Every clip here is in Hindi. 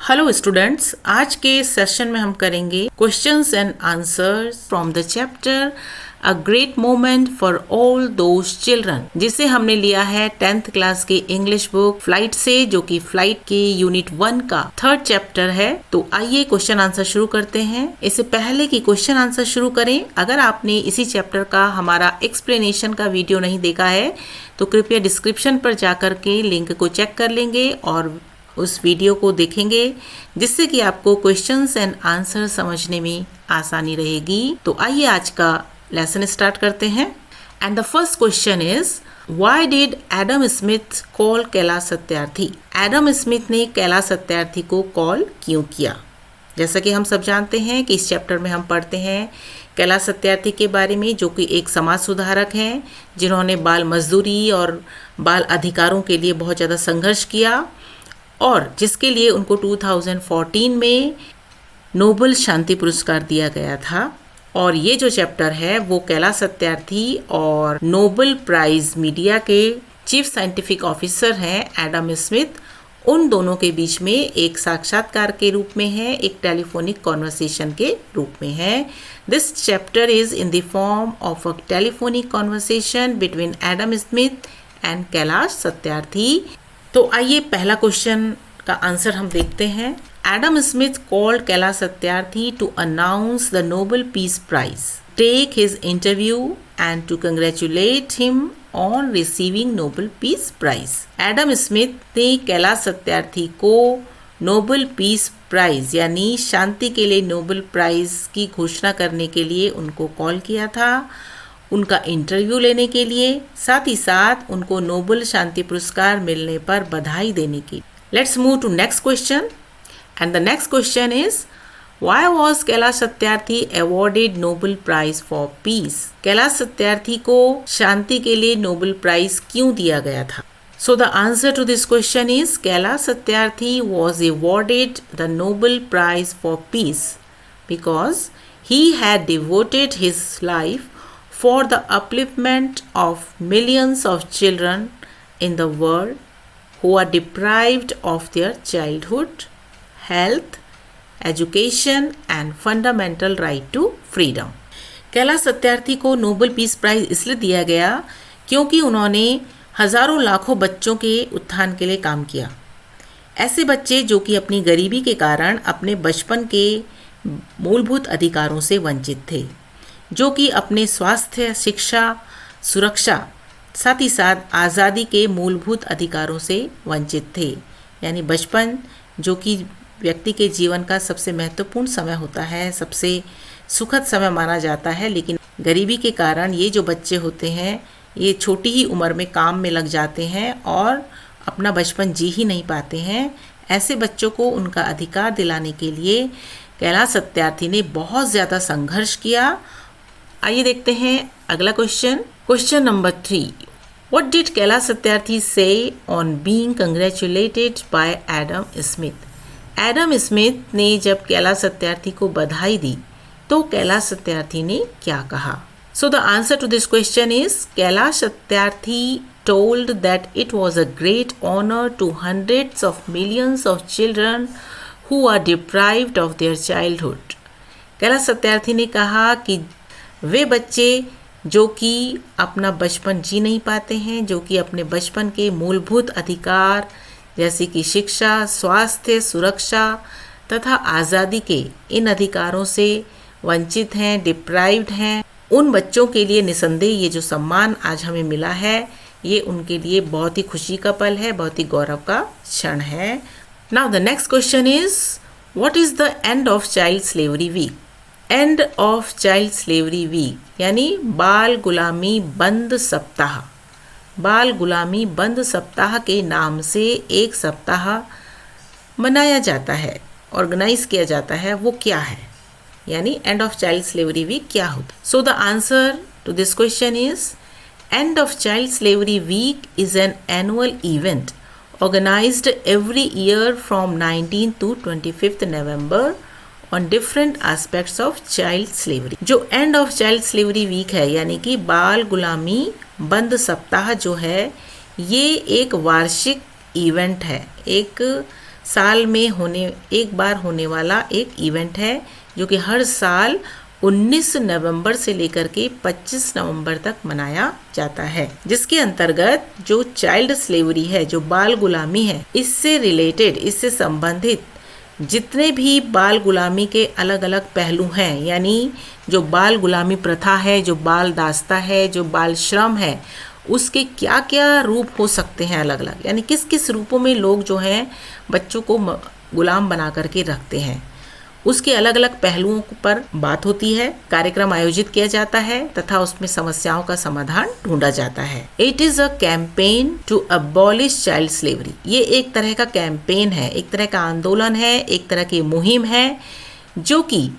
हेलो स्टूडेंट्स, आज के सेशन में हम करेंगे questions and answers from the chapter a great moment for all those children, जिसे हमने लिया है 10th क्लास की इंग्लिश बुक फ्लाइट से, जो कि फ्लाइट के यूनिट 1 का 3rd चैप्टर है। तो आइए क्वेश्चन आंसर शुरू करते हैं। इससे पहले कि क्वेश्चन आंसर शुरू करें, अगर आपने इसी चैप्टर का हमारा एक्सप्लेनेशन का वीडियो नहीं देखा है तो कृपया डिस्क्रिप्शन पर जाकर के लिंक को चेक कर लेंगे और उस वीडियो को देखेंगे, जिससे कि आपको क्वेश्चंस एंड आंसर समझने में आसानी रहेगी। तो आइए आज का लेसन स्टार्ट करते हैं। And the first question is, why did Adam Smith call Kailash Satyarthi? Adam Smith ने कैलाश सत्यार्थी को कॉल क्यों किया? जैसा कि हम सब जानते हैं कि इस चैप्टर में हम पढ़ते हैं कैलाश सत्यार्थी के बारे में, जो कि एक समाज सुधारक हैं जिन्होंने बाल मजदूरी और बाल अधिकारों के लिए बहुत ज़्यादा संघर्ष किया और जिसके लिए उनको 2014 में नोबेल शांति पुरस्कार दिया गया था। और ये जो चैप्टर है वो कैलाश सत्यार्थी और नोबेल प्राइज मीडिया के चीफ साइंटिफिक ऑफिसर हैं एडम स्मिथ, उन दोनों के बीच में एक साक्षात्कार के रूप में है, एक टेलीफोनिक कॉन्वर्सेशन के रूप में है। This chapter is in the form of a telephonic conversation between Adam Smith and Kailash Satyarthi. तो आइए पहला क्वेश्चन का आंसर हम देखते हैं। Adam Smith called Kailash Satyarthi to announce the Nobel peace prize, take his interview and to congratulate him on receiving Nobel peace prize. Adam Smith ने कैलाश सत्यार्थी को नोबेल पीस प्राइज यानी शांति के लिए नोबेल प्राइज की घोषणा करने के लिए उनको कॉल किया था, उनका इंटरव्यू लेने के लिए, साथ ही साथ उनको नोबेल शांति पुरस्कार मिलने पर बधाई देने की। Let's move to next question and the next question is, why was Kailash Satyarthi awarded Nobel prize for peace? Kailash Satyarthi को शांति के लिए नोबेल प्राइज क्यों दिया गया था? So the answer to this question is, Kailash Satyarthi was awarded the Nobel prize for peace because he had devoted his life for the upliftment of millions of children in the world who are deprived of their childhood, health, education and fundamental right to freedom. Kailash Satyarthi को नोबेल पीस प्राइज इसलिए दिया गया क्योंकि उन्होंने हजारों लाखों बच्चों के उत्थान के लिए काम किया। ऐसे बच्चे जो कि अपनी गरीबी के कारण अपने बचपन के मूलभूत अधिकारों से वंचित थे, जो कि अपने स्वास्थ्य, शिक्षा, सुरक्षा, साथ ही साथ आज़ादी के मूलभूत अधिकारों से वंचित थे। यानी बचपन जो कि व्यक्ति के जीवन का सबसे महत्वपूर्ण समय होता है, सबसे सुखद समय माना जाता है, लेकिन गरीबी के कारण ये जो बच्चे होते हैं ये छोटी ही उम्र में काम में लग जाते हैं और अपना बचपन जी ही नहीं पाते हैं। ऐसे बच्चों को उनका अधिकार दिलाने के लिए कैलाश सत्यार्थी ने बहुत ज़्यादा संघर्ष किया। आइए देखते हैं अगला question. Question number 3, what did Kailash Satyarthi say on being congratulated by Adam Smith? Adam Smith ने जब कैलाश सत्यार्थी को बधाई दी तो कैलाश सत्यार्थी ने क्या कहा? So the answer to this question is, Kailash Satyarthi told that it was a great honor to hundreds of millions of children who are deprived of their childhood. Kailash Satyarthi ने कहा कि वे बच्चे जो कि अपना बचपन जी नहीं पाते हैं, जो कि अपने बचपन के मूलभूत अधिकार जैसे कि शिक्षा, स्वास्थ्य, सुरक्षा तथा आज़ादी के इन अधिकारों से वंचित हैं, डिप्राइव्ड हैं, उन बच्चों के लिए निसंदेह ये जो सम्मान आज हमें मिला है ये उनके लिए बहुत ही खुशी का पल है, बहुत ही गौरव का क्षण है। Now the next question is, what is the end of child slavery week? End of child slavery week यानी बाल गुलामी बंद सप्ताह। बाल गुलामी बंद सप्ताह के नाम से एक सप्ताह मनाया जाता है, ऑर्गेनाइज किया जाता है, वो क्या है? यानी end of child slavery week क्या होता? So the answer to this question is, End of Child Slavery Week is an annual event organized every year from 19th to 25th November on different aspects of child slavery. जो End of Child Slavery Week है यानी कि बाल गुलामी बंद सप्ताह जो है ये एक वार्षिक इवेंट है, एक साल में एक बार होने वाला एक इवेंट है जो कि हर साल 19 नवंबर से लेकर के 25 नवंबर तक मनाया जाता है, जिसके अंतर्गत जो चाइल्ड स्लेवरी है, जो बाल गुलामी है, इससे रिलेटेड, इससे संबंधित जितने भी बाल गुलामी के अलग अलग पहलू हैं, यानी जो बाल गुलामी प्रथा है, जो बाल दास्ता है, जो बाल श्रम है, उसके क्या क्या रूप हो सकते हैं अलग अलग, यानी किस किस रूपों में लोग जो हैं बच्चों को गुलाम बना करके रखते हैं, उसके अलग अलग पहलुओं पर बात होती है। कार्यक्रम आयोजित किया जाता है तथा उसमें समस्याओं का समाधान ढूंढा जाता है। It is a campaign to abolish child slavery. ये एक तरह का कैंपेन है, एक तरह का आंदोलन है, एक तरह की मुहिम है जो कि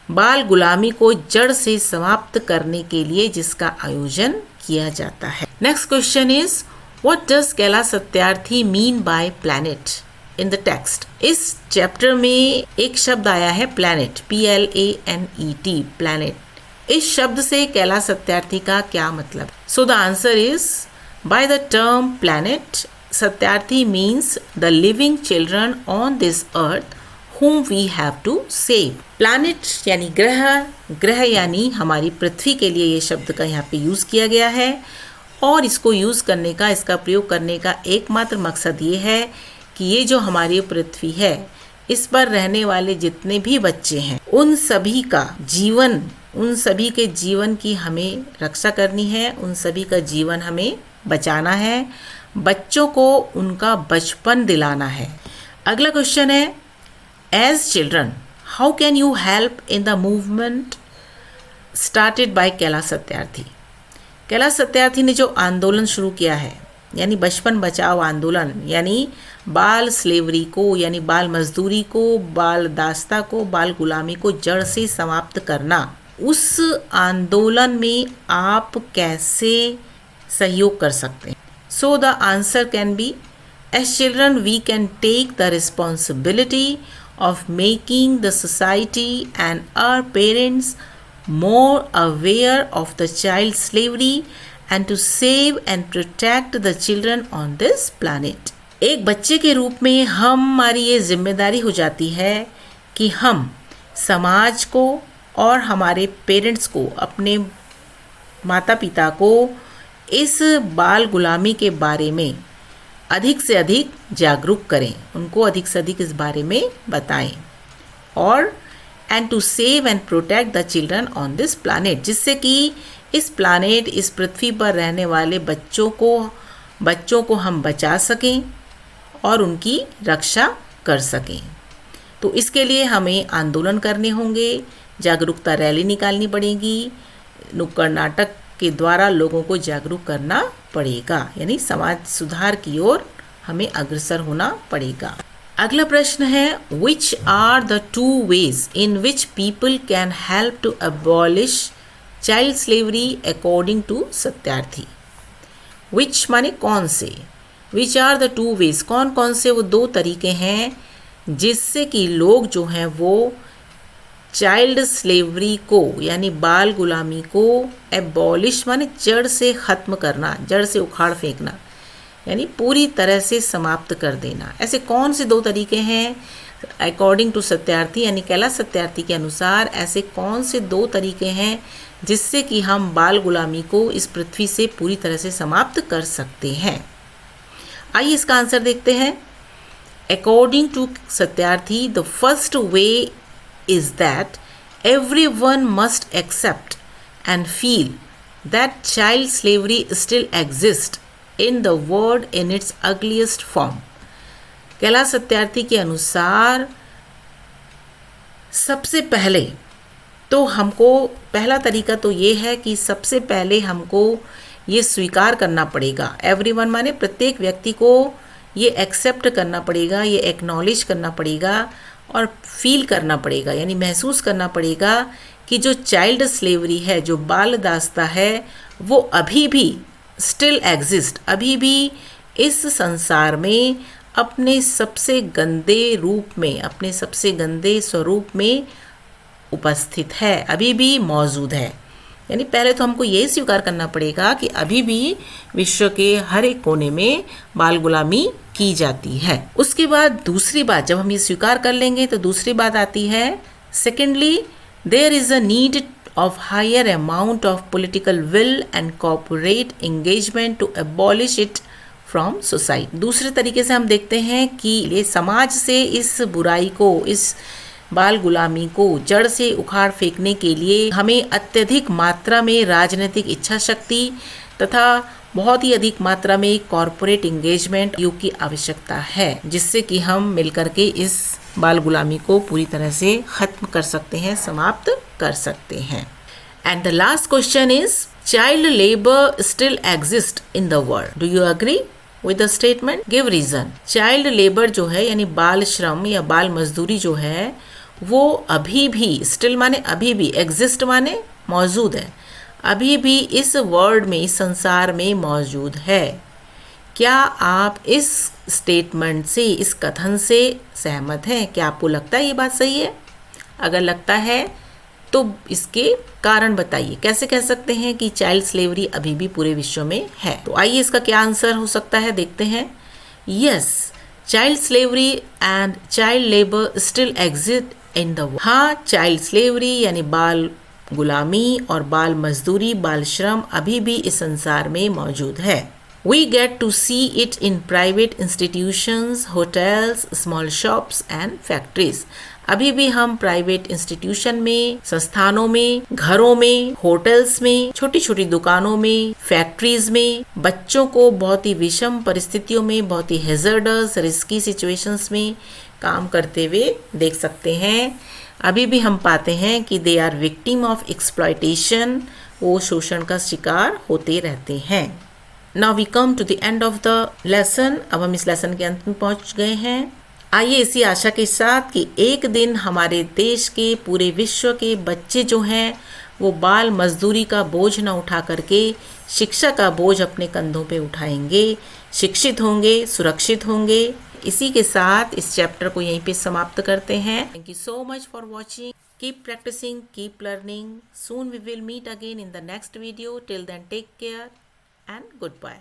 बाल गुलामी को जड़ से समाप्त करने के लिए जिसका आयोजन किया जाता है। Next question is what does Kaila Satyarthi mean by planet in the text. इस चैप्टर में एक शब्द आया है प्लैनेट, PLANET, प्लैनेट। इस शब्द से कैला सत्यार्थी का क्या मतलब? सो the answer is by the term planet Satyarthi means the living children on this earth whom we have to save। Planet यानी ग्रह, ग्रह यानी हमारी पृथ्वी के लिए ये शब्द का यहाँ पे यूज़ किया गया है और इसको यूज़ करने का, इसका प्रयोग करने का एकमात्र मकसद ये है कि ये जो हमारी पृथ्वी है, इस पर रहने वाले जितने भी बच्चे हैं, उन सभी का जीवन, उन सभी के जीवन की हमें रक्षा करनी है, उन सभी का जीवन हमें बचाना है, बच्चों को उनका बचपन दिलाना है। अगला क्वेश्चन है As children, how can you help in the movement started by कैला सत्यार्थी? कैला सत्यार्थी ने जो आंदोलन शुरू किया है, यानी बचपन बचाओ आंदोलन, यानी बाल स्लेवरी को, यानी बाल मजदूरी को, बाल दास्ता को, बाल गुलामी को जड़ से समाप्त करना, उस आंदोलन में आप कैसे सहयोग कर सकते हैं? So the answer can be, as children we can take the responsibility of making the society and our parents more aware of the child slavery and to save and protect the children on this planet। एक बच्चे के रूप में हमारी ये जिम्मेदारी हो जाती है कि हम समाज को और हमारे पेरेंट्स को, अपने माता पिता को इस बाल गुलामी के बारे में अधिक से अधिक जागरूक करें, उनको अधिक से अधिक इस बारे में बताएं और and to save and protect the children on this planet, जिससे कि इस प्लैनेट, इस पृथ्वी पर रहने वाले बच्चों को हम बचा सकें और उनकी रक्षा कर सकें। तो इसके लिए हमें आंदोलन करने होंगे, जागरूकता रैली निकालनी पड़ेगी, नुक्कड़ नाटक के द्वारा लोगों को जागरूक करना पड़ेगा, यानी समाज सुधार की ओर हमें अग्रसर होना पड़ेगा। अगला प्रश्न है which are the 2 ways in which people can help to abolish child slavery according to Satyarthi. Which माने कौन से, विच आर द 2 ways, कौन कौन से वो 2 तरीके हैं जिससे कि लोग जो हैं वो चाइल्ड स्लेवरी को, यानी बाल गुलामी को एबॉलिश माने जड़ से ख़त्म करना, जड़ से उखाड़ फेंकना, यानी पूरी तरह से समाप्त कर देना। ऐसे कौन से 2 तरीके हैं अकॉर्डिंग टू सत्यार्थी, यानी कैला सत्यार्थी के अनुसार ऐसे कौन से 2 तरीके हैं जिससे कि हम बाल गुलामी को इस पृथ्वी से पूरी तरह से समाप्त कर सकते हैं? आइए इसका आंसर देखते हैं। According to Satyarthi the first way is that everyone must accept and feel that child slavery still exists in the world in its ugliest form। कैला सत्यार्थी के अनुसार सबसे पहले तो हमको, पहला तरीका तो ये है कि सबसे पहले हमको ये स्वीकार करना पड़ेगा, एवरीवन माने प्रत्येक व्यक्ति को ये एक्सेप्ट करना पड़ेगा, ये एक्नॉलेज करना पड़ेगा और फील करना पड़ेगा, यानी महसूस करना पड़ेगा कि जो चाइल्ड स्लेवरी है, जो बाल दास्ता है, वो अभी भी स्टिल एग्जिस्ट, अभी भी इस संसार में अपने सबसे गंदे रूप में, अपने सबसे गंदे स्वरूप में उपस्थित है, अभी भी मौजूद है। यानी पहले तो हमको ये स्वीकार करना पड़ेगा कि अभी भी विश्व के हर एक कोने में बाल गुलामी की जाती है। उसके बाद दूसरी बात, जब हम ये स्वीकार कर लेंगे तो दूसरी बात आती है, secondly there is a need of higher amount of political will and corporate engagement to abolish it from society। दूसरे तरीके से हम देखते हैं कि ये समाज से इस बुराई को, इस बाल गुलामी को जड़ से उखाड़ फेंकने के लिए हमें अत्यधिक मात्रा में राजनीतिक इच्छा शक्ति तथा बहुत ही अधिक मात्रा में कॉरपोरेट एंगेजमेंट योग की आवश्यकता है, जिससे कि हम मिलकर के इस बाल गुलामी को पूरी तरह से खत्म कर सकते हैं, समाप्त कर सकते हैं। And the last question is, child labour still exist in the world, do you agree with the statement? Give reason. Child labour जो है यानी बाल श्रम या बाल मजदूरी जो है वो अभी भी, स्टिल माने अभी भी, एग्जिस्ट माने मौजूद है, अभी भी इस वर्ल्ड में, इस संसार में मौजूद है। क्या आप इस स्टेटमेंट से, इस कथन से सहमत हैं? क्या आपको लगता है ये बात सही है? अगर लगता है तो इसके कारण बताइए, कैसे कह सकते हैं कि चाइल्ड स्लेवरी अभी भी पूरे विश्व में है? तो आइए इसका क्या आंसर हो सकता है, देखते हैं। Yes, child slavery and child labour still exist in the world. हाँ, चाइल्ड स्लेवरी यानी बाल गुलामी और बाल मजदूरी, बाल श्रम अभी भी इस संसार में मौजूद है। We get to see it in private institutions, hotels, small shops and factories। अभी भी हम प्राइवेट इंस्टीट्यूशन में, संस्थानों में, घरों में, होटल्स में, छोटी छोटी दुकानों में, फैक्ट्रीज में बच्चों को बहुत ही विषम परिस्थितियों में, बहुत ही हैजर्डस, रिस्की सिचुएशंस में काम करते हुए देख सकते हैं। अभी भी हम पाते हैं कि they are victim of exploitation, वो शोषण का शिकार होते रहते हैं। Now we come to the end of the lesson। अब हम इस लेसन के अंत में पहुंच गए हैं। आइए इसी आशा के साथ कि एक दिन हमारे देश के, पूरे विश्व के बच्चे जो हैं वो बाल मजदूरी का बोझ न उठा करके शिक्षा का बोझ अपने कंधों पे उठाएंगे, शिक्षित होंगे, सुरक्षित होंगे। इसी के साथ इस चैप्टर को यहीं पे समाप्त करते हैं। Thank you so much for watching. Keep practicing, keep learning. Soon we will meet again in the next video. Till then take care and goodbye।